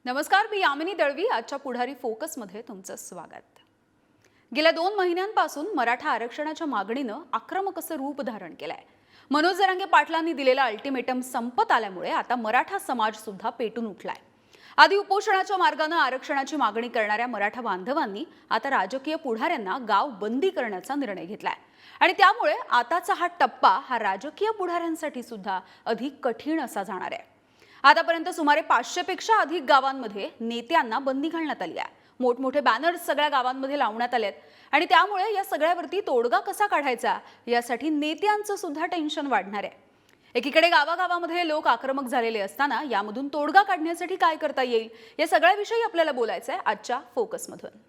नमस्कार, मी यामिनी दळवी. आजच्या पुढारी फोकसमध्ये तुमचं स्वागत. गेल्या 2 महिन्यांपासून मराठा आरक्षणाच्या मागणीनं आक्रमक असं रूप धारण केलंय. मनोज जरांगे पाटलांनी दिलेला अल्टिमेटम संपत आल्यामुळे आता मराठा समाज सुद्धा पेटून उठलाय. आधी उपोषणाच्या मार्गाने आरक्षणाची मागणी करणाऱ्या मराठा बांधवांनी आता राजकीय पुढाऱ्यांना गाव बंदी करण्याचा निर्णय घेतलाय आणि त्यामुळे आताचा हा टप्पा राजकीय पुढाऱ्यांसाठी सुद्धा अधिक कठीण असा जाणार आहे. आतापर्यंत सुमारे 500 पेक्षा अधिक गावांमध्ये नेत्यांना बंदी घालण्यात आली आहे. मोठमोठे बॅनर्स सगळ्या गावांमध्ये लावण्यात आलेत आणि त्यामुळे या सगळ्यावरती तोडगा कसा काढायचा यासाठी नेत्यांचं सुद्धा टेन्शन वाढणार आहे. एकीकडे गावागावामध्ये लोक आक्रमक झालेले असताना यामधून तोडगा काढण्यासाठी काय करता येईल या सगळ्याविषयी आपल्याला बोलायचं आहे आजच्या फोकसमधून.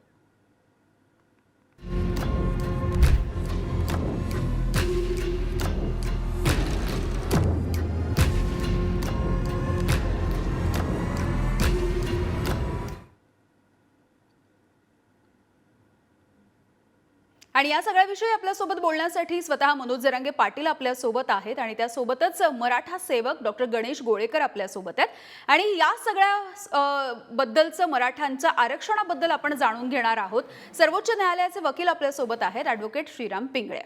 आणि या सगळ्याविषयी आपल्यासोबत बोलण्यासाठी स्वतः मनोज जरांगे पाटील आपल्यासोबत आहेत आणि त्यासोबतच मराठा सेवक डॉक्टर गणेश गोळेकर आपल्यासोबत आहेत. आणि या सगळ्या बद्दलचं मराठ्यांच्या आरक्षणाबद्दल आपण जाणून घेणार आहोत. सर्वोच्च न्यायालयाचे वकील आपल्यासोबत आहेत, ॲडव्होकेट श्रीराम पिंगळे.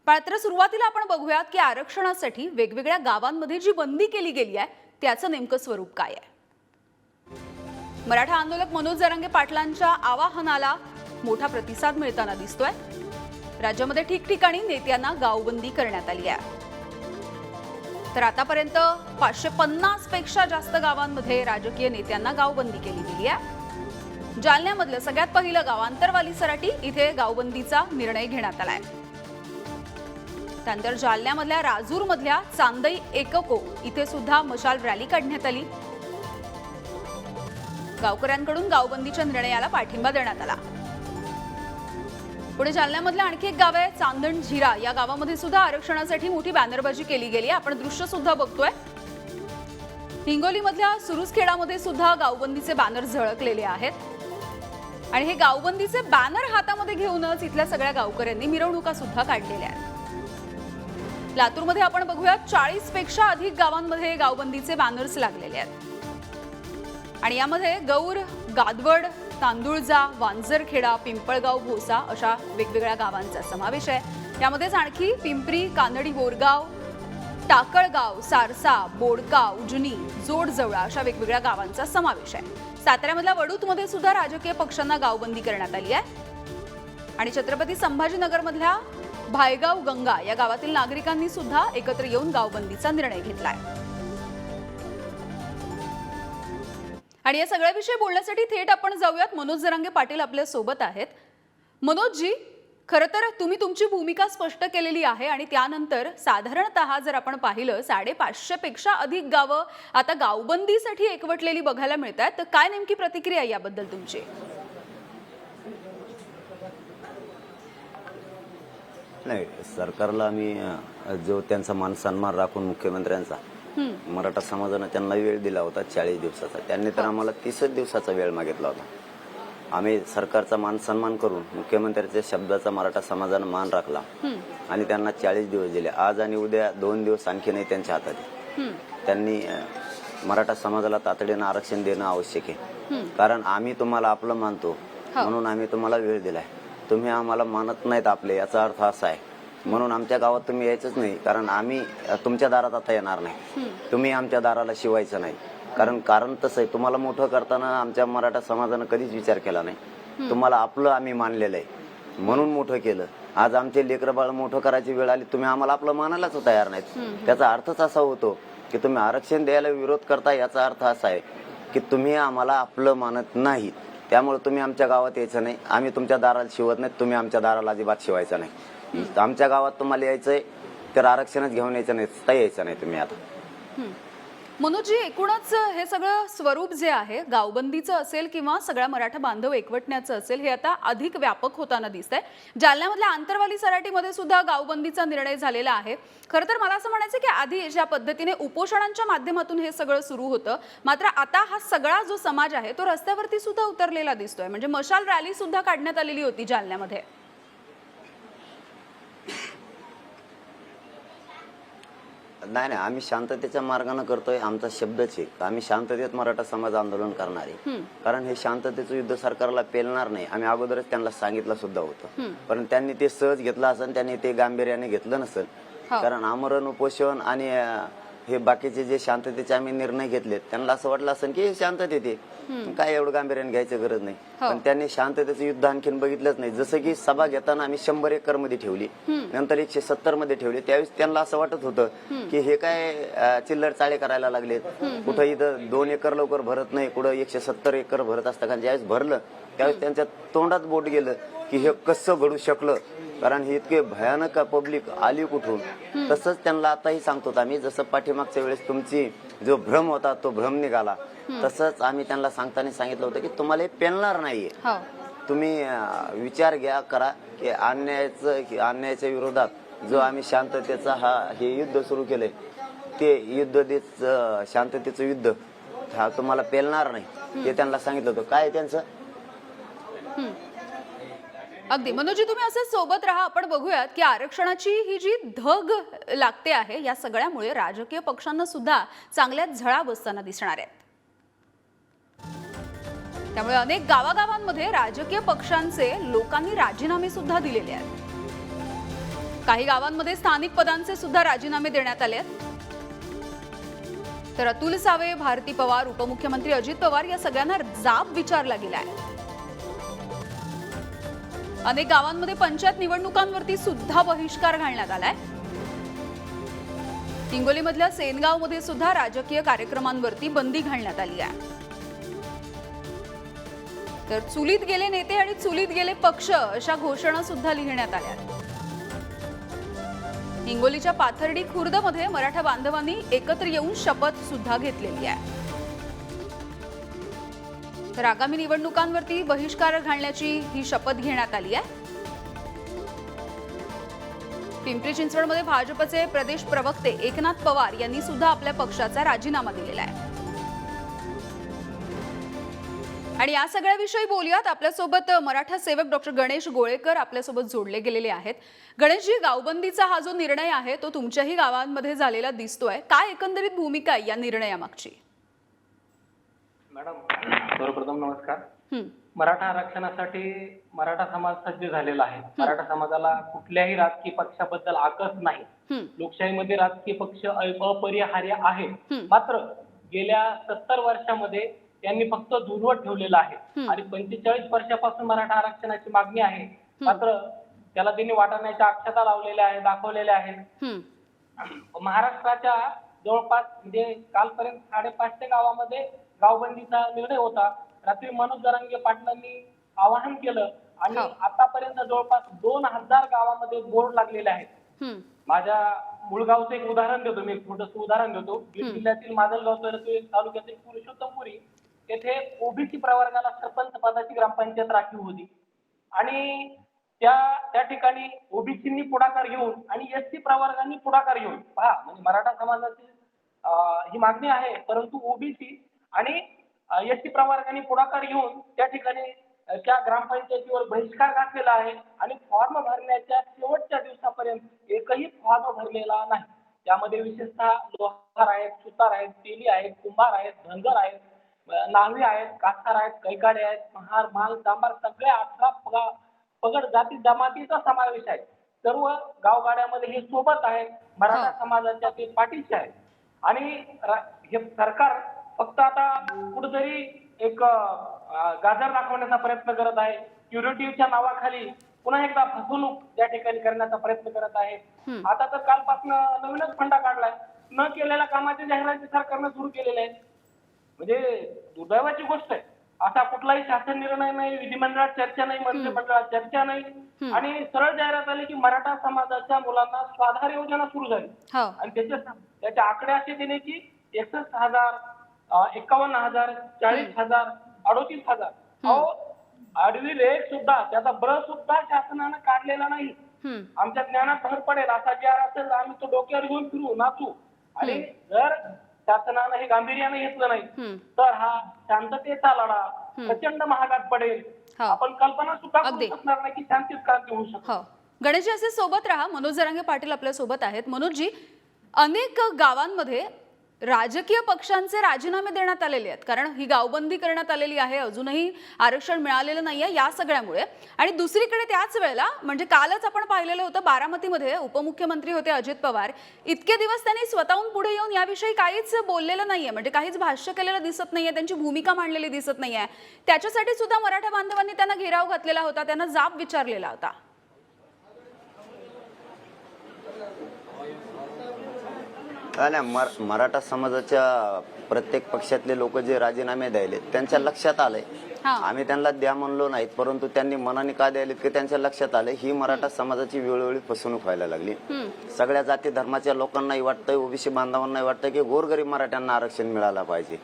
मात्र सुरुवातीला आपण बघूयात की आरक्षणासाठी वेगवेगळ्या गावांमध्ये जी बंदी केली गेली आहे त्याचं नेमकं स्वरूप काय आहे. मराठा आंदोलक मनोज जरांगे पाटलांच्या आवाहनाला मोठा प्रतिसाद मिळताना दिसतोय. राज्यामध्ये ठिकठिकाणी नेत्यांना गावबंदी करण्यात आली आहे. तर आतापर्यंत 550 पेक्षा जास्त गावांमध्ये राजकीय नेत्यांना गावबंदी केली गेली आहे. जालन्यामधलं सगळ्यात पहिलं गाव आंतरवाली सराटी इथे गावबंदीचा निर्णय घेण्यात आलाय. त्यानंतर जालन्यामधल्या राजूरमधल्या चांदई एकको इथे सुद्धा मशाल रॅली काढण्यात आली. गावकऱ्यांकडून गावबंदीच्या निर्णयाला पाठिंबा देण्यात आला. पुढे जालन्यामधलं आणखी एक गाव आहे चांदण झिरा. या गावामध्ये सुद्धा आरक्षणासाठी मोठी बॅनरबाजी केली गेली. आपण दृश्य सुद्धा बघतोय. हिंगोलीमधल्या सुरुसखेडामध्ये सुद्धा गावबंदीचे बॅनर झळकलेले आहेत आणि हे गावबंदीचे बॅनर हातामध्ये घेऊनच इथल्या सगळ्या गावकऱ्यांनी मिरवणुका सुद्धा काढलेल्या आहेत. लातूरमध्ये आपण बघूयात 40 पेक्षा अधिक गावांमध्ये गावबंदीचे बॅनर्स लागलेले आहेत आणि यामध्ये गौर, गादवड, तांदुळजा, वांजरखेडा, पिंपळगाव, भोसा अशा वेगवेगळ्या गावांचा समावेश आहे. यामध्येच आणखी पिंपरी, कानडी, बोरगाव, टाकळगाव, सारसा, बोडका, उजनी, जोडजवळा अशा वेगवेगळ्या गावांचा समावेश आहे. साताऱ्यामधल्या वडूतमध्ये सुद्धा राजकीय पक्षांना गावबंदी करण्यात आली आहे आणि छत्रपती संभाजीनगरमधल्या भायगाव गंगा या गावातील नागरिकांनी सुद्धा एकत्र येऊन गावबंदीचा निर्णय घेतलाय. आणि या सगळ्याविषयी बोलण्यासाठी थेट आपण जाऊयात. मनोज जरांगे पाटील आपल्या सोबत आहेत. मनोजजी, खरं तर तुम्ही तुमची भूमिका स्पष्ट केलेली आहे आणि त्यानंतर साधारणतः जर आपण पाहिलं 550 पेक्षा अधिक गावं आता गावबंदीसाठी एकवटलेली बघायला मिळतात. तर काय नेमकी प्रतिक्रिया याबद्दल तुमची? नाही, सरकारला आम्ही जो त्यांचा मान सन्मान राखून मुख्यमंत्र्यांचा मराठा समाजानं त्यांना वेळ दिला होता 40 दिवसाचा. त्यांनी तर आम्हाला 30 दिवसाचा वेळ मागितला होता. आम्ही सरकारचा मान सन्मान करून मुख्यमंत्र्यांच्या शब्दाचा मराठा समाजानं मान राखला आणि त्यांना 40 दिवस दिले. आज आणि उद्या 2 दिवस आणखीनही त्यांच्या हातात आहे. त्यांनी मराठा समाजाला तातडीनं आरक्षण देणं आवश्यक आहे. कारण आम्ही तुम्हाला आपलं मानतो म्हणून आम्ही तुम्हाला वेळ दिलाय. तुम्ही आम्हाला मानत नाहीत आपले, याचा अर्थ असा आहे म्हणून आमच्या गावात तुम्ही यायचंच नाही. कारण आम्ही तुमच्या दारात आता येणार नाही. तुम्ही आमच्या दाराला शिवायचं नाही. कारण तसं आहे, तुम्हाला मोठं करताना आमच्या मराठा समाजानं कधीच विचार केला नाही. तुम्हाला आपलं आम्ही मानलेलं आहे म्हणून मोठं केलं. आज आमचे लेकरं बाळ मोठं करायची वेळ आली, तुम्ही आम्हाला आपलं मानायलाच तयार नाहीत. त्याचा अर्थच असा होतो की तुम्ही आरक्षण द्यायला विरोध करता. याचा अर्थ असा आहे की तुम्ही आम्हाला आपलं मानत नाही. त्यामुळे तुम्ही आमच्या गावात यायचं नाही. आम्ही तुमच्या दाराला शिवत नाही, तुम्ही आमच्या दाराला अजिबात शिवायचं नाही. आमच्या गावात तुम्हाला यायचंय तर आरक्षणच घेऊन यायचं नाही, यायचं नाही तुम्ही आता. मनोजजी, एकूणच हे सगळं स्वरूप जे आहे गावबंदीचं असेल किंवा सगळ्या मराठा बांधव एकवटण्याचं असेल हे आता अधिक व्यापक होताना दिसतंय. जालन्यामधल्या आंतरवाली सराटीमध्ये सुद्धा गावबंदीचा निर्णय झालेला आहे. खरं तर मला असं म्हणायचं की आधी ज्या पद्धतीने उपोषणांच्या माध्यमातून हे सगळं सुरू होतं, मात्र आता हा सगळा जो समाज आहे तो रस्त्यावरती सुद्धा उतरलेला दिसतोय. म्हणजे मशाल रॅली सुद्धा काढण्यात आलेली होती जालन्यामध्ये. नाही नाही, आम्ही शांततेच्या मार्गाने करतोय. आमचा शब्दच आहे, आम्ही शांततेत मराठा समाज आंदोलन करणार आहे. कारण हे शांततेचं युद्ध सरकारला पेलणार नाही. आम्ही अगोदरच त्यांना सांगितलं सुद्धा होतं, पण त्यांनी ते सहज घेतलं असेल, त्यांनी ते गांभीर्याने घेतलं नसेल. कारण आमरण उपोषण आणि हे बाकीचे जे शांततेचे आम्ही निर्णय घेतलेत, त्यांना असं वाटलं असेल की हे शांततेत आहे, काय एवढं गांभीर्याने घ्यायचं गरज नाही. पण त्यांनी शांततेचं युद्ध आणखीन बघितलंच नाही. जसं की सभा घेताना आम्ही 100 एकर मध्ये ठेवली, नंतर 170 मध्ये ठेवली. त्यावेळेस त्यांना असं वाटत होतं की हे काय चिल्लर चाळे करायला लागलेत, कुठं इथं 2 एकर लवकर भरत नाही, कुठं 170 एकर भरत असतं. कारण ज्यावेळेस भरलं त्यावेळेस त्यांच्या तोंडात बोट गेलं की हे कसं घडू शकलं, कारण हे इतके भयानक पब्लिक आली कुठून. तसंच त्यांना आताही सांगतो आम्ही, जसं पाठीमागच्या वेळेस तुमची जो भ्रम होता तो भ्रम निघाला, तसंच आम्ही त्यांना सांगताना सांगितलं होतं की तुम्हाला हे पेलणार नाहीये. तुम्ही विचार घ्या करा की अन्यायाच्या विरोधात जो आम्ही शांततेचा हे युद्ध सुरू केलंय, ते शांततेचं युद्ध हा तुम्हाला पेलणार नाही, हे त्यांना सांगितलं होतं. काय त्यांचं अगदी मनोजी, तुम्ही असे सोबत राहा. आपण बघूयात की आरक्षणाची ही जी धग लागते आहे, या सगळ्यामुळे राजकीय पक्षांना सुद्धा चांगल्या झळा बसताना दिसणार आहेत. त्यामुळे अनेक गावागावांमध्ये राजकीय पक्षांचे लोकांनी राजीनामे सुद्धा दिलेले आहेत. काही गावांमध्ये स्थानिक पदांचे सुद्धा राजीनामे देण्यात आले आहेत. तर अतुल सावे, भारती पवार, उपमुख्यमंत्री अजित पवार या सगळ्यांना जाब विचारला गेलाय. अनेक गावांमध्ये पंचायत निवडणुकांवरती सुद्धा बहिष्कार घालण्यात आलाय. हिंगोलीमधल्या सेनगावमध्ये सुद्धा राजकीय कार्यक्रमांवरती बंदी घालण्यात आली आहे. तर चुलीत गेले नेते आणि चुलीत गेले पक्ष अशा घोषणा सुद्धा लिहिण्यात आल्या. हिंगोलीच्या पाथर्डी खुर्दमध्ये मराठा बांधवांनी एकत्र येऊन शपथ सुद्धा घेतलेली आहे. तर आगामी निवडणुकांवरती बहिष्कार घालण्याची ही शपथ घेण्यात आली आहे. पिंपरी चिंचवडमध्ये भाजपचे प्रदेश प्रवक्ते एकनाथ पवार यांनी सुद्धा आपल्या पक्षाचा राजीनामा दिलेला आहे. आणि या सगळ्याविषयी बोलूयात. आपल्यासोबत मराठा सेवक डॉक्टर गणेश गोळेकर आपल्यासोबत जोडले गेलेले आहेत. गणेशजी, गावबंदीचा हा जो निर्णय आहे तो तुमच्याही गावांमध्ये झालेला दिसतोय. काय एकंदरीत भूमिका आहे या निर्णयामागची? मॅडम, सर्वप्रथम नमस्कार. मराठा आरक्षणासाठी मराठा समाज सज्ज झालेला आहे. मराठा समाजाला कुठल्याही राजकीय पक्षाबद्दल आकस नाही. लोकशाहीमध्ये राजकीय पक्ष अपरिहार्य आहे. मात्र गेल्या 70 वर्षामध्ये त्यांनी फक्त दूरवर ठेवलेलं आहे आणि 45 वर्षापासून मराठा आरक्षणाची मागणी आहे. मात्र त्याला त्यांनी वाटाण्याच्या अक्षता लावलेल्या आहेत, दाखवलेल्या आहेत. महाराष्ट्राच्या जवळपास म्हणजे कालपर्यंत 550 गावामध्ये गावबंदीचा निर्णय होता. रात्री मनोज जरांगे पाटलांनी आवाहन केलं आणि आतापर्यंत जवळपास 2000 गावामध्ये बोर्ड लागलेले आहेत. माझ्या मुळगावचं एक उदाहरण देतो मी, एक छोटंसं उदाहरण देतो. बीड जिल्ह्यातील माजलगाव तालुक्यातील पुरुषोत्तमपुरी येथे ओबीसी प्रवर्गाला सरपंच पदाची ग्रामपंचायत राखीव होती आणि त्या ठिकाणी ओबीसींनी पुढाकार घेऊन आणि एससी प्रवर्गांनी पुढाकार घेऊन, पहा म्हणजे मराठा समाजाची ही मागणी आहे, परंतु ओबीसी आणि एससी प्रवर्गांनी पुढाकार घेऊन त्या ठिकाणी त्या ग्रामपंचायतीवर बहिष्कार घातलेला आहे आणि फॉर्म भरण्याच्या शेवटच्या दिवसापर्यंत एकही फॉर्म भरलेला नाही. त्यामध्ये विशेषतः लोहार आहेत, सुतार आहेत, तेली आहेत, कुंभार आहेत, धनगर आहेत, नावी आहेत, कासार आहेत, कैकाडे आहेत, महार, माल, डांबार सगळे 18 पगड जाती जमातीचा समावेश आहे. सर्व गावगाड्यामध्ये हे सोबत आहेत. मराठा समाजाच्या ते पाठीशी आहेत आणि हे सरकार फक्त आता कुठेतरी एक गाजर दाखवण्याचा प्रयत्न करत आहे. क्युरेटिव्हच्या नावाखाली पुन्हा एकदा फसवणूक त्या ठिकाणी करण्याचा प्रयत्न करत आहे. आता तर कालपासून नवीनच फंडा काढलाय. न केलेल्या कामाची जाहिराती सरकारनं सुरू केलेल्या आहेत. म्हणजे दुर्दैवाची गोष्ट आहे. असा कुठलाही शासन निर्णय नाही, विधिमंडळात चर्चा नाही, मंत्रिमंडळात चर्चा नाही आणि सरळ जाहिरात आली की मराठा समाजाच्या मुलांना स्वाधार योजना सुरू झाली आणि त्याचे आकडे असे दिले की 61,000, 51,000, 40,000, 38,000. आडवी रेट सुद्धा त्याचा ब्र सुद्धा शासनानं काढलेला नाही. आमच्या ज्ञानात भर पडेल असा जे असेल आम्ही तो डोक्यावर घेऊन फिरू नाचू आणि जर शासनानं हे गांभीर्याने घेतलं नाही तर हा शांततेचा लढा प्रचंड महागात पडेल. आपण कल्पना सुद्धा करू शकणार नाही की शांतीत क्रांती होऊ शकते. गणेशजी, असे सोबत राहा. मनोज जरांगे पाटील आपल्या सोबत आहेत. मनोजजी, अनेक गावांमध्ये राजकीय पक्षांचे राजीनामे देण्यात आलेले आहेत, कारण ही गावबंदी करण्यात आलेली आहे, अजूनही आरक्षण मिळालेलं नाहीये या सगळ्यामुळे. आणि दुसरीकडे त्याच वेळेला म्हणजे कालच आपण पाहिलेलं होतं, बारामतीमध्ये उपमुख्यमंत्री होते अजित पवार. इतके दिवस त्यांनी स्वतःहून पुढे येऊन याविषयी काहीच बोललेलं नाहीये, म्हणजे काहीच भाष्य केलेलं दिसत नाहीये, त्यांची भूमिका मांडलेली दिसत नाहीये. त्याच्यासाठी सुद्धा मराठा बांधवांनी त्यांना घेराव घातलेला होता, त्यांना जाब विचारलेला होता. नाही, मराठा समाजाच्या प्रत्येक पक्षातले लोक जे राजीनामे द्यायले त्यांच्या लक्षात आलंय. आम्ही त्यांना द्या म्हणलो नाहीत, परंतु त्यांनी मनाने का द्यायलेत की त्यांच्या लक्षात आलंय ही मराठा समाजाची वेळोवेळी फसवणूक व्हायला लागली. सगळ्या जाती धर्माच्या लोकांनाही वाटतंय, ओबीसी बांधवांनाही वाटतंय की गोरगरीब मराठ्यांना आरक्षण मिळालं पाहिजे.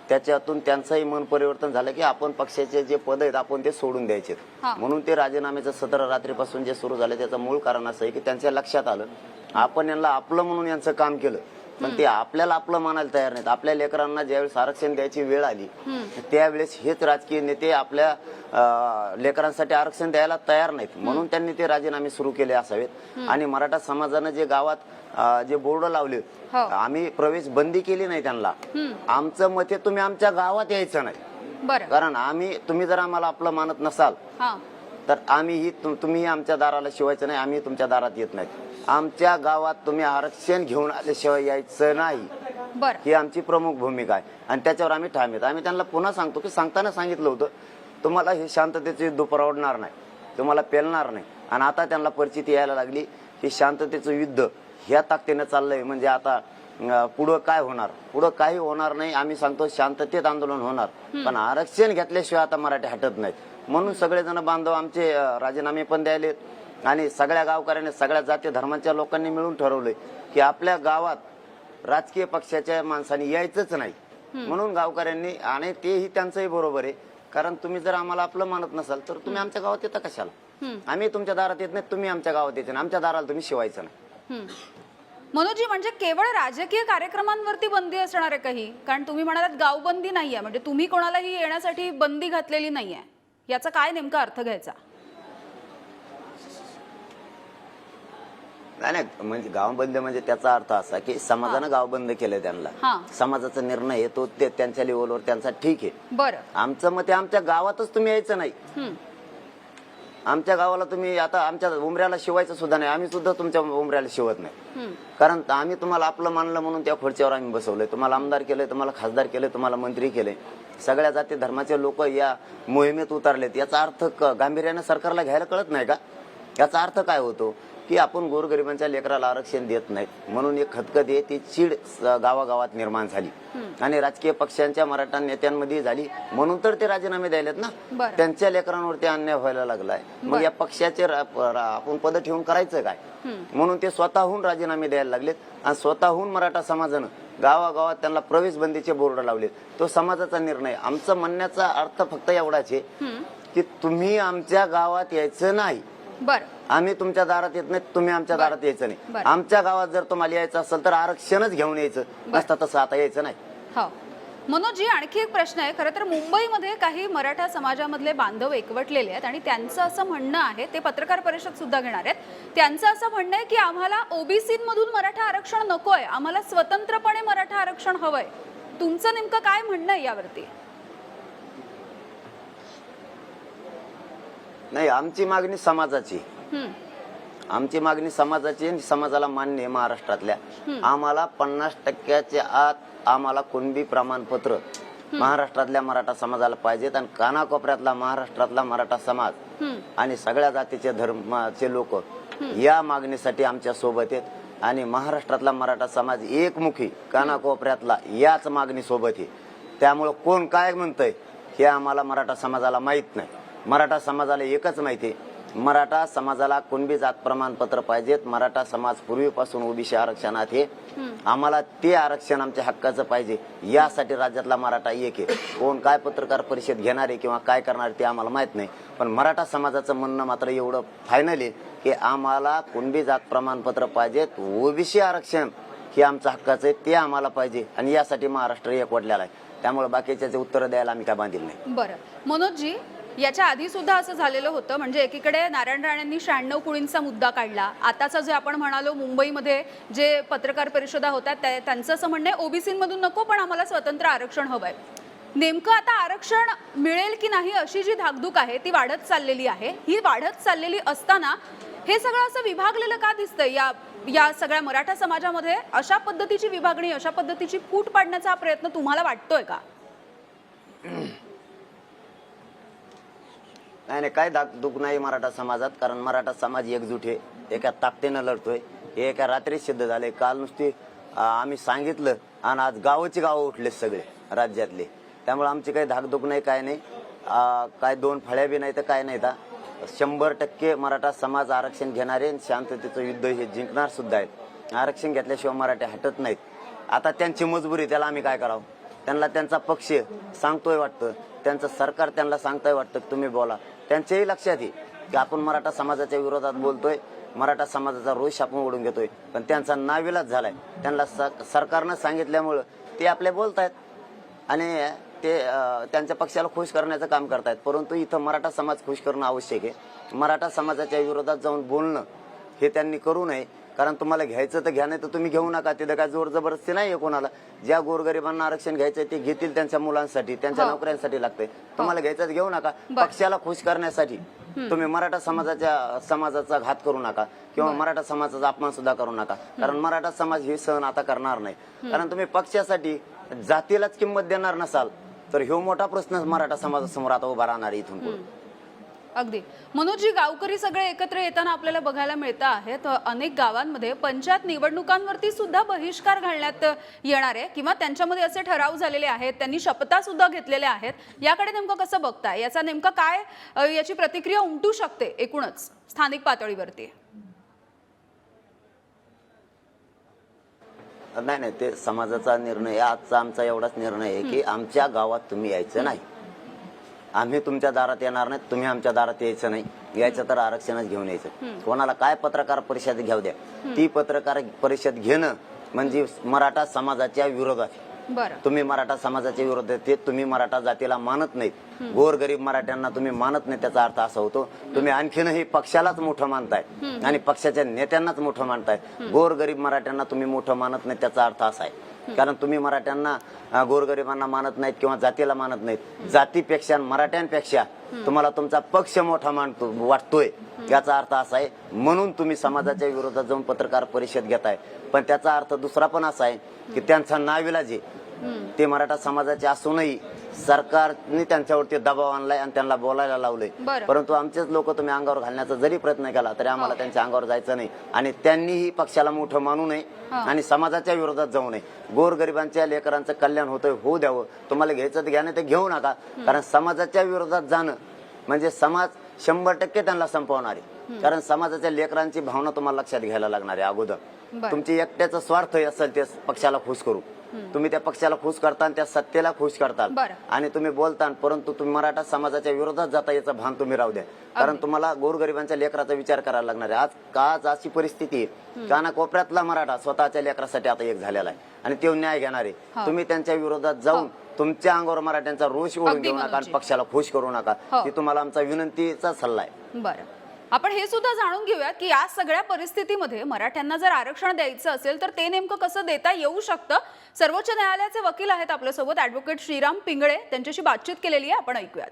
त्याच्यातून त्यांचंही मन परिवर्तन झालं की आपण पक्षाचे जे पद आहेत आपण ते सोडून द्यायचे. म्हणून ते राजीनाम्याचं सत्र रात्रीपासून जे सुरू झालं त्याचं मूळ कारण असं आहे की त्यांच्या लक्षात आलं आपण यांना आपलं म्हणून यांचं काम केलं, पण ते आपल्याला आपलं मानायला तयार नाहीत. आपल्या लेकरांना ज्यावेळेस आरक्षण द्यायची वेळ आली त्यावेळेस हेच राजकीय नेते आपल्या लेकरांसाठी आरक्षण द्यायला तयार नाहीत. म्हणून त्यांनी ते राजीनामे सुरू केले असावेत. आणि मराठा समाजानं जे गावात जे बोर्ड लावले, आम्ही प्रवेश बंदी केली नाही त्यांना. आमचं मत आहे तुम्ही आमच्या गावात यायचं नाही, कारण तुम्ही जर आम्हाला आपलं मानत नसाल तर आम्ही तुम्ही आमच्या दाराला शिवायचं नाही, आम्ही तुमच्या दारात येत नाही. आमच्या गावात तुम्ही आरक्षण घेऊन आल्याशिवाय यायचं नाही, ही आमची प्रमुख भूमिका आहे. आणि त्याच्यावर आम्ही ठाम आहेत. आम्ही त्यांना पुन्हा सांगतो की सांगताना सांगितलं होतं तुम्हाला हे शांततेचे युद्ध परवडणार नाही, तुम्हाला पेलणार नाही. आणि आता त्यांना परिस्थिती यायला लागली की शांततेचं युद्ध ह्या ताकदीनं चाललंय, म्हणजे आता पुढं काय होणार? पुढं काही होणार नाही. आम्ही सांगतो शांततेत आंदोलन होणार, पण आरक्षण घेतल्याशिवाय आता मराठी हटत नाहीत. म्हणून सगळेजण बांधव आमचे राजीनामे पण द्यायलेत. आणि सगळ्या गावकऱ्यांनी, सगळ्या जाती धर्माच्या लोकांनी मिळून ठरवलंय की आपल्या गावात राजकीय पक्षाच्या माणसांनी यायचंच नाही. म्हणून गावकऱ्यांनी, आणि तेही त्यांचंही बरोबर आहे, कारण तुम्ही जर आम्हाला आपलं मानत नसाल तर तुम्ही आमच्या गावात येता कशाला? आम्ही तुमच्या दारात येत नाही, तुम्ही आमच्या गावात येते, आमच्या दाराला तुम्ही शिवायचं नाही. मनोजी, म्हणजे केवळ राजकीय कार्यक्रमांवरती बंदी असणार आहे काही? कारण तुम्ही म्हणालात गावबंदी नाहीये, म्हणजे तुम्ही कोणालाही येण्यासाठी बंदी घातलेली नाहीये, याचा काय नेमका अर्थ घ्यायचा? नाही, म्हणजे गावबंद म्हणजे त्याचा अर्थ असा की समाजानं गावबंद केलं त्यांना. समाजाचा निर्णय आहे तो त्यांच्या लेवलवर त्यांचा ठीक आहे. बरं, आमचं मत आमच्या गावातच तुम्ही यायचं नाही. आमच्या गावाला तुम्ही आता आमच्या उमऱ्याला शिवायचं सुद्धा नाही, आम्ही सुद्धा तुमच्या उमऱ्याला शिवत नाही. कारण आम्ही तुम्हाला आपलं मानलं म्हणून त्या खुर्चीवर आम्ही बसवलंय. तुम्हाला आमदार केलंय, तुम्हाला खासदार केलंय, तुम्हाला मंत्री केलंय. सगळ्या जाती धर्माचे लोक या मोहिमेत उतरलेत. याचा अर्थ गांभीर्याने सरकारला घ्यायला कळत नाही का? याचा अर्थ काय होतो की आपण गोरगरिबांच्या लेकराला आरक्षण देत नाहीत म्हणून एक खतखत आहे, ती चीड गावागावात निर्माण झाली आणि राजकीय पक्षांच्या मराठा नेत्यांमध्ये झाली. म्हणून तर ते राजीनामे द्यायलेत ना, त्यांच्या लेकरांवरती अन्याय व्हायला लागलाय. मग या पक्षाचे आपण पद ठेवून करायचं काय? म्हणून ते स्वतःहून राजीनामे द्यायला लागलेत. आणि स्वतःहून मराठा समाजानं गावागावात त्यांना प्रवेश बंदीचे बोर्ड लावलेत. तो समाजाचा निर्णय. आमचं म्हणण्याचा अर्थ फक्त एवढाच आहे की तुम्ही आमच्या गावात यायचं नाही, आम्ही तुमच्या दारात येत नाही, तुम्ही आमच्या दारात यायचं नाही. आमच्या गावात जर तुम्हाला यायचं असेल तर आरक्षणच घेऊन यायचं, नसतं तसं आता यायचं नाही. मनोजी, आणखी एक प्रश्न आहे. खरं तर मुंबईमध्ये काही मराठा समाजामधले बांधव एकवटलेले आहेत आणि त्यांचं असं म्हणणं आहे, ते पत्रकार परिषद सुद्धा घेणार आहेत, त्यांचं असं म्हणणं आहे की आम्हाला ओबीसीमधून मराठा आरक्षण नकोय, आम्हाला स्वतंत्रपणे मराठा आरक्षण हवंय. तुमचं नेमकं काय म्हणणं आहे यावरती? नाही, आमची मागणी समाजाची, आमची मागणी समाजाची, समाजाला मान्य आहे. महाराष्ट्रातल्या आम्हाला 50% आत आम्हाला कुणबी प्रमाणपत्र महाराष्ट्रातल्या मराठा समाजाला पाहिजेत. आणि कानाकोपऱ्यातला महाराष्ट्रातला मराठा समाज आणि सगळ्या जातीचे धर्माचे लोक या मागणीसाठी आमच्या सोबत आहेत. आणि महाराष्ट्रातला मराठा समाज एकमुखी कानाकोपऱ्यातला याच मागणी सोबत आहे. त्यामुळे कोण काय म्हणतंय हे आम्हाला मराठा समाजाला माहित नाही. मराठा समाजाला एकच माहिती आहे, मराठा समाजाला कुणबी जात प्रमाणपत्र पाहिजेत. मराठा समाज पूर्वीपासून ओबीसी आरक्षणात आहे, आम्हाला ते आरक्षण आमच्या हक्काचं पाहिजे. यासाठी राज्यातला मराठा एक आहे. कोण काय पत्रकार परिषद घेणार आहे किंवा काय करणार ते आम्हाला माहित नाही, पण मराठा समाजाचं म्हणणं मात्र एवढं फायनल आहे की आम्हाला कुणबी जात प्रमाणपत्र पाहिजेत, ओबीसी आरक्षण हे आमचं हक्काचं आहे, ते आम्हाला पाहिजे. आणि यासाठी महाराष्ट्र एकवटलेला आहे. त्यामुळे बाकीच्या उत्तर द्यायला आम्ही काय बांधील नाही. बरं मनोजजी, याच्या आधी सुद्धा असं झालेलं होतं. म्हणजे एकीकडे नारायण राणेंनी 96 कुळींचा मुद्दा काढला. आताचा जे आपण म्हणालो मुंबईमध्ये जे पत्रकार परिषदा होतात त्यांचं असं म्हणणं आहे ओबीसीमधून नको, पण आम्हाला स्वतंत्र आरक्षण हवंय. नेमकं आता आरक्षण मिळेल की नाही अशी जी धाकधूक आहे ती वाढत चाललेली आहे. ही वाढत चाललेली असताना हे सगळं असं विभागलेलं का दिसतंय या सगळ्या मराठा समाजामध्ये? अशा पद्धतीची विभागणी, अशा पद्धतीची फूट पाडण्याचा प्रयत्न तुम्हाला वाटतोय का? नाही, काय धाकधूक नाही मराठा समाजात, कारण मराठा समाज एकजूट आहे, एका ताकदीनं लढतोय. हे एका रात्री सिद्ध झाले. काल नुसती आम्ही सांगितलं आणि आज गावाची गावं उठले सगळे राज्यातले. त्यामुळे आमची काही धाकधूक नाही, काय नाही. काय दोन फळ्या बी नाही तर काय नाही. 100% मराठा समाज आरक्षण घेणारे, शांततेचं युद्ध हे जिंकणार सुद्धा आहेत. आरक्षण घेतल्याशिवाय मराठे हटत नाहीत. आता त्यांची मजबुरी, त्याला आम्ही काय करावं? त्यांना त्यांचा पक्ष सांगतोय वाटतं, त्यांचं सरकार त्यांना सांगतोय वाटतं तुम्ही बोला. त्यांच्याही लक्षात आहे की आपण मराठा समाजाच्या विरोधात बोलतोय, मराठा समाजाचा रोष आपण ओढून घेतोय, पण त्यांचा नाविलाज झालाय. त्यांना सरकारनं सांगितल्यामुळं ते आपले बोलतायत आणि ते त्यांच्या पक्षाला खुश करण्याचं काम करतायत. परंतु इथं मराठा समाज खुश करणं आवश्यक आहे. मराठा समाजाच्या विरोधात जाऊन बोलणं हे त्यांनी करू नये. कारण तुम्हाला घ्यायचं तर घ्या, नाही तर तुम्ही घेऊ नका. तिथं काय जोर जबरदस्ती नाहीये कोणाला. ज्या गोरगरिबांना आरक्षण घ्यायचंय ते घेतील, त्यांच्या मुलांसाठी, त्यांच्या नोकऱ्यांसाठी लागतंय. तुम्हाला घ्यायचं घेऊ नका. पक्षाला खुश करण्यासाठी तुम्ही मराठा समाजाचा घात करू नका किंवा मराठा समाजाचा अपमान सुद्धा करू नका. कारण मराठा समाज हे सहन आता करणार नाही. कारण तुम्ही पक्षासाठी जातीलाच किंमत देणार नसाल तर ह्यो मोठा प्रश्न मराठा समाजासमोर आता उभा राहणार आहे इथून पुढे. अगदी मनोजी, गावकरी सगळे एकत्र येताना आपल्याला बघायला मिळतं आहे तर अनेक गावांमध्ये पंचायत निवडणुकांवरती सुद्धा बहिष्कार घालण्यात येणार आहे किंवा त्यांच्यामध्ये असे ठराव झालेले आहेत, त्यांनी शपथा सुद्धा घेतलेल्या आहेत. याकडे नेमकं कसं बघताय? याचा नेमका काय याची प्रतिक्रिया उमटू शकते एकूणच स्थानिक पातळीवरती? नाही, ते समाजाचा निर्णय. आजचा आमचा एवढाच निर्णय आहे की आमच्या गावात तुम्ही यायचं नाही. आम्ही तुमच्या दारात येणार नाही, तुम्ही आमच्या दारात यायचं नाही. यायचं तर आरक्षणच घेऊन यायचं. कोणाला काय पत्रकार परिषद घेऊ द्या, ती पत्रकार परिषद घेणं म्हणजे मराठा समाजाच्या विरोधात. तुम्ही मराठा समाजाच्या विरोधात, तुम्ही मराठा जातीला मानत नाहीत, गोरगरीब मराठ्यांना तुम्ही मानत नाही. त्याचा अर्थ असा होतो तुम्ही आणखीनही पक्षालाच मोठं मानताय आणि पक्षाच्या नेत्यांनाच मोठं मानताय. गोरगरीब मराठ्यांना तुम्ही मोठं मानत नाही, त्याचा अर्थ असा आहे. कारण तुम्ही मराठ्यांना, गोरगरिबांना मानत नाहीत किंवा जातीला मानत नाहीत. जातीपेक्षा, मराठ्यांपेक्षा तुम्हाला तुमचा पक्ष मोठा वाटतोय, याचा अर्थ असा आहे. म्हणून तुम्ही समाजाच्या विरोधात जाऊन पत्रकार परिषद घेताय. पण त्याचा अर्थ दुसरा पण असा आहे की त्यांचा नाविलाज आहे. ते मराठा समाजाचे असूनही सरकारने त्यांच्यावरती दबाव आणलाय आणि त्यांना बोलायला लावलंय. परंतु आमचेच लोक तुम्ही अंगावर घालण्याचा जरी प्रयत्न केला तरी आम्हाला त्यांच्या अंगावर जायचं नाही आणि त्यांनीही पक्षाला मोठं मानू नये आणि समाजाच्या विरोधात जाऊ नये. गोरगरिबांच्या लेकरांचं कल्याण होतंय, होऊ द्यावं. तुम्हाला घ्यायचं तर घ्या, नाही तर घेऊ नका. कारण समाजाच्या विरोधात जाणं म्हणजे समाज 100% त्यांना संपवणार आहे. कारण समाजाच्या लेकरांची भावना तुम्हाला लक्षात घ्यायला लागणार आहे अगोदर. तुमची एकट्याचा स्वार्थ असेल ते पक्षाला खुश करू, तुम्ही त्या पक्षाला खुश करता आणि त्या सत्तेला खुश करता आणि तुम्ही बोलता, परंतु तुम्ही मराठा समाजाच्या विरोधात जाता याचं भान तुम्ही राहू द्या. कारण तुम्हाला गोरगरिबांच्या लेकराचा विचार करायला लागणार आहे. आज अशी परिस्थिती कानाकोपऱ्यातला मराठा स्वतःच्या लेकरासाठी आता एक झालेला आहे आणि तो न्याय घेणार आहे. तुम्ही त्यांच्या विरोधात जाऊन तुमच्या अंगावर मराठ्यांचा रोष ओढून घेऊ नका आणि पक्षाला खुश करू नका. ही तुम्हाला आमचा विनंतीचा सल्ला आहे. बरं, आपण हे सुद्धा जाणून घेऊयात की या सगळ्या परिस्थितीमध्ये मराठ्यांना जर आरक्षण द्यायचं असेल तर ते नेमकं कसं देता येऊ शकतं. सर्वोच्च न्यायालयाचे वकील आहेत आपल्यासोबत, ॲडव्होकेट श्रीराम पिंगळे, त्यांच्याशी बातचीत केलेली आहे, आपण ऐकूयात.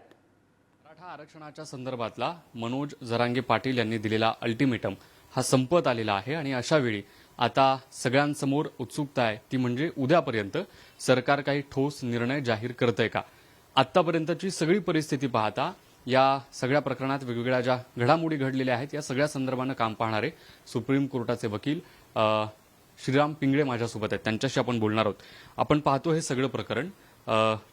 मराठा आरक्षणाच्या संदर्भातला मनोज जरांगे पाटील यांनी दिलेला अल्टिमेटम हा संपत आलेला आहे आणि अशा वेळी आता सगळ्यांसमोर उत्सुकता आहे ती म्हणजे उद्यापर्यंत सरकार काही ठोस निर्णय जाहीर करतंय का. आतापर्यंतची सगळी परिस्थिती पाहता या सगळ्या प्रकरणात वेगवेगळ्या ज्या घडामोडी घडलेल्या आहेत या सगळ्या संदर्भानं काम पाहणारे सुप्रीम कोर्टाचे वकील श्रीराम पिंगळे माझ्यासोबत आहेत, त्यांच्याशी आपण बोलणार आहोत. आपण पाहतो हे सगळं प्रकरण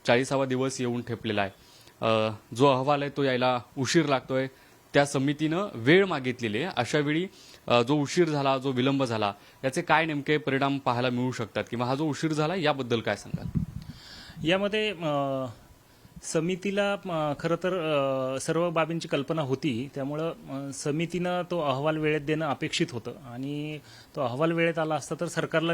40वा दिवस येऊन ठेपलेला आहे. जो अहवाल आहे तो यायला उशीर लागतोय, त्या समितीनं वेळ मागितलेली आहे. अशा वेळी जो उशीर झाला, जो विलंब झाला, याचे काय नेमके परिणाम पाहायला मिळू शकतात किंवा हा जो उशीर झाला याबद्दल काय सांगाल? यामध्ये समितीला खरं तर सर्व बाबींची कल्पना होती, त्यामुळं समितीनं तो अहवाल वेळेत देणं अपेक्षित होतं आणि तो अहवाल वेळेत आला असता तर सरकारला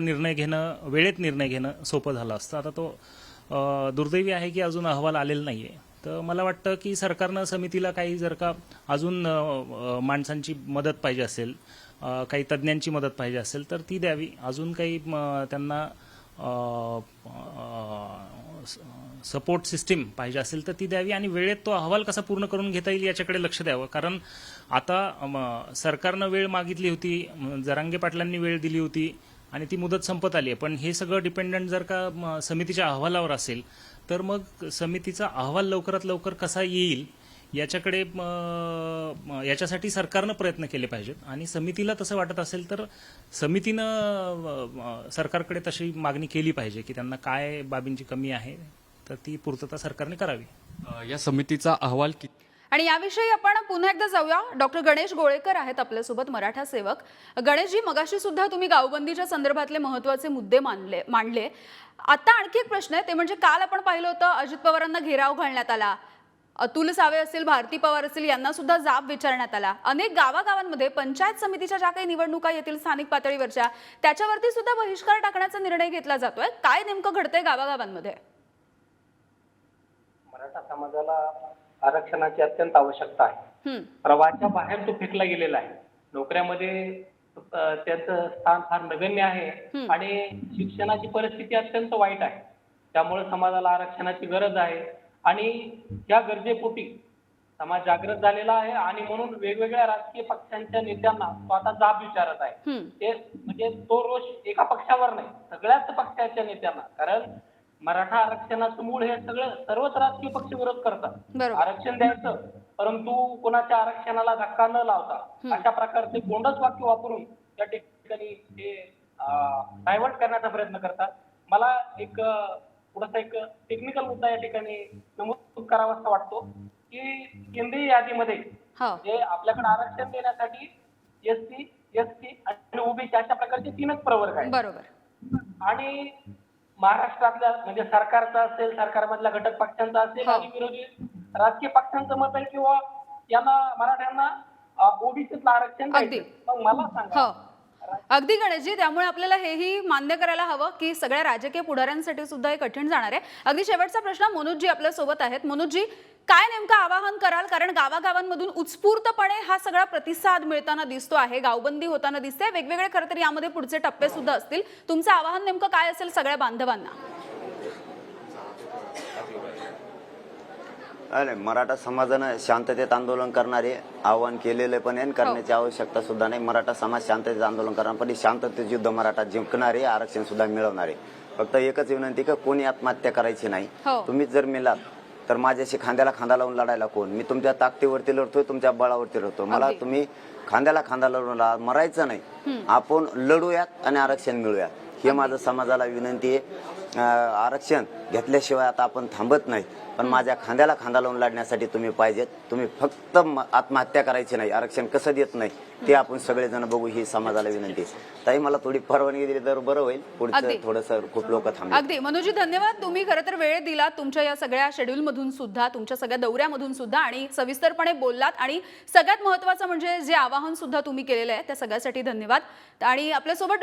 वेळेत निर्णय घेणं सोपं झालं असतं. आता तो दुर्दैवी आहे की अजून अहवाल आलेला नाहीये. तर मला वाटतं की सरकारनं समितीला काही जर का अजून माणसांची मदत पाहिजे असेल, काही तज्ज्ञांची मदत पाहिजे असेल तर ती द्यावी. अजून काही त्यांना सपोर्ट सिस्टीम पाहिजे असेल तर ती द्यावी आणि वेळेत तो अहवाल कसा पूर्ण करून घेता येईल याच्याकडे लक्ष द्यावं. कारण आता सरकारनं वेळ मागितली होती, जरांगे पाटलांनी वेळ दिली होती आणि ती मुदत संपत आली आहे. पण हे सगळं डिपेंडंट जर का समितीच्या अहवालावर असेल तर मग समितीचा अहवाल लवकरात लवकर कसा येईल याच्याकडे याच्यासाठी सरकारनं प्रयत्न केले पाहिजेत. आणि समितीला तसं वाटत असेल तर समितीनं सरकारकडे तशी मागणी केली पाहिजे की त्यांना काय बाबींची कमी आहे तर ती पूर्तता सरकारने करावी. या समितीचा अहवाल आणि याविषयी आपण पुन्हा एकदा जाऊया. डॉक्टर गणेश गोळेकर आहेत आपल्यासोबत, मराठा सेवक. गणेशजी, मगाशी सुद्धा तुम्ही गावबंदीच्या संदर्भातले महत्त्वाचे मुद्दे मांडले. आता आणखी एक प्रश्न आहे, ते म्हणजे काल आपण पाहिलं होतं अजित पवारांना घेराव घालण्यात आला, अतुल सावे असतील, भारती पवार असतील, यांना सुद्धा जाब विचारण्यात आला. अनेक गावागावांमध्ये पंचायत समितीच्या ज्या काही निवडणुका येतील स्थानिक पातळीवरच्या, त्याच्यावरती सुद्धा बहिष्कार टाकण्याचा निर्णय घेतला जातोय. काय नेमकं घडतंय गावागावांमध्ये? मराठा समाजाला आरक्षणाची अत्यंत आवश्यकता आहे. प्रवाहाच्या बाहेर तो फेकला गेलेला आहे. नोकऱ्यामध्ये त्याचं स्थान फार नगण्य आहे आणि शिक्षणाची परिस्थिती अत्यंत वाईट आहे. त्यामुळे समाजाला आरक्षणाची गरज आहे आणि या गरजेपोटी समाज जागृत झालेला आहे आणि म्हणून वेगवेगळ्या राजकीय पक्षांच्या नेत्यांना तो आता जाब विचारत आहे. ते म्हणजे तो रोष एका पक्षावर नाही, सगळ्याच पक्षाच्या नेत्यांना. कारण मराठा आरक्षणाचं मूळ हे सर्वच राजकीय पक्ष विरोध करतात. आरक्षण द्यायचं परंतु कोणाच्या आरक्षणाला धक्का न लावता अशा प्रकारचे गोंडस वाक्य वापरून त्या ठिकाणी ते डायव्हर्ट करण्याचा प्रयत्न करतात. मला एक थोडासा एक टेक्निकल मुद्दा या ठिकाणी नमूद करावासा वाटतो की केंद्रीय यादीमध्ये जे आपल्याकडे आरक्षण देण्यासाठी एससी, एसटी आणि ओबीसी अशा प्रकारचे 3च प्रवर्ग आहेत. बरोबर. आणि महाराष्ट्रातल्या म्हणजे सरकारचा असेल, सरकारमधल्या घटक पक्षांचा असेल आणि विरोधी राजकीय पक्षांचं मत आहे किंवा यांना मराठ्यांना ओबीसीतलं आरक्षण द्यायचं. मग मला सांगा. अगदी गणेशजी, त्यामुळे आपल्याला हेही मान्य करायला हवं की सगळ्या राजकीय पुढाऱ्यांसाठी सुद्धा हे कठीण जाणार आहे. अगदी शेवटचा प्रश्न, मनोजजी आपल्या सोबत आहेत. मनोजजी, काय नेमकं आवाहन कराल? कारण गावागावांमधून उत्स्फूर्तपणे हा सगळा प्रतिसाद मिळताना दिसतो आहे, गावबंदी होताना दिसते, वेगवेगळे खरं तर यामध्ये पुढचे टप्पे सुद्धा असतील. तुमचं आवाहन नेमकं काय असेल सगळ्या बांधवांना? नाही, मराठा समाजानं शांततेत आंदोलन करणारे आवाहन केलेले पण आहे, करण्याची आवश्यकता सुद्धा नाही. मराठा समाज शांततेत आंदोलन करणार, पण शांततेत युद्ध मराठा जिंकणारे, आरक्षण सुद्धा मिळवणारे. फक्त एकच विनंती की कोणी आत्महत्या करायची नाही. तुम्हीच जर मिळालात तर माझ्याशी खांद्याला खांदा लावून लढायला कोण? मी तुमच्या ताकदीवरती लढतोय, तुमच्या बळावरती लढतो. मला तुम्ही खांद्याला खांदा लावून मरायचं नाही, आपण लढूयात आणि आरक्षण मिळूयात, हे माझं समाजाला विनंती आहे. आरक्षण घेतल्याशिवाय आता आपण थांबत नाही, पण माझ्या खांद्याला खांदा लावून लढण्यासाठी तुम्ही पाहिजेत. तुम्ही फक्त आत्महत्या करायची नाही. आरक्षण कसं देत नाही ते आपण सगळेजण बघू, ही समाजाला विनंती. ताई, मला थोडी परवानगी दिली तर बरं होईल. पुढचं थोडंसं खूप लोक थांबले. अगदी मनोजी, धन्यवाद. तुम्ही खरं तर वेळ दिलात तुमच्या या सगळ्या शेड्यूल मधून सुद्धा, तुमच्या सगळ्या दौऱ्यामधून सुद्धा, आणि सविस्तरपणे बोललात. आणि सगळ्यात महत्त्वाचं म्हणजे जे आवाहन सुद्धा तुम्ही केलेलं आहे त्या सगळ्यासाठी धन्यवाद. आणि आपल्यासोबत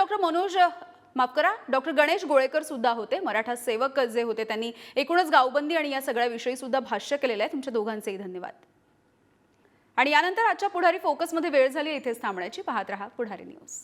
डॉक्टर गणेश गोळेकर सुद्धा होते, मराठा सेवक जे होते. त्यांनी एकूणच गावबंदी आणि या सगळ्या विषयी सुद्धा भाष्य केलेलं आहे. तुमच्या दोघांचेही धन्यवाद. आणि यानंतर आजच्या पुढारी फोकसमध्ये वेळ झाली इथेच थांबण्याची. पाहत रहा पुढारी न्यूज.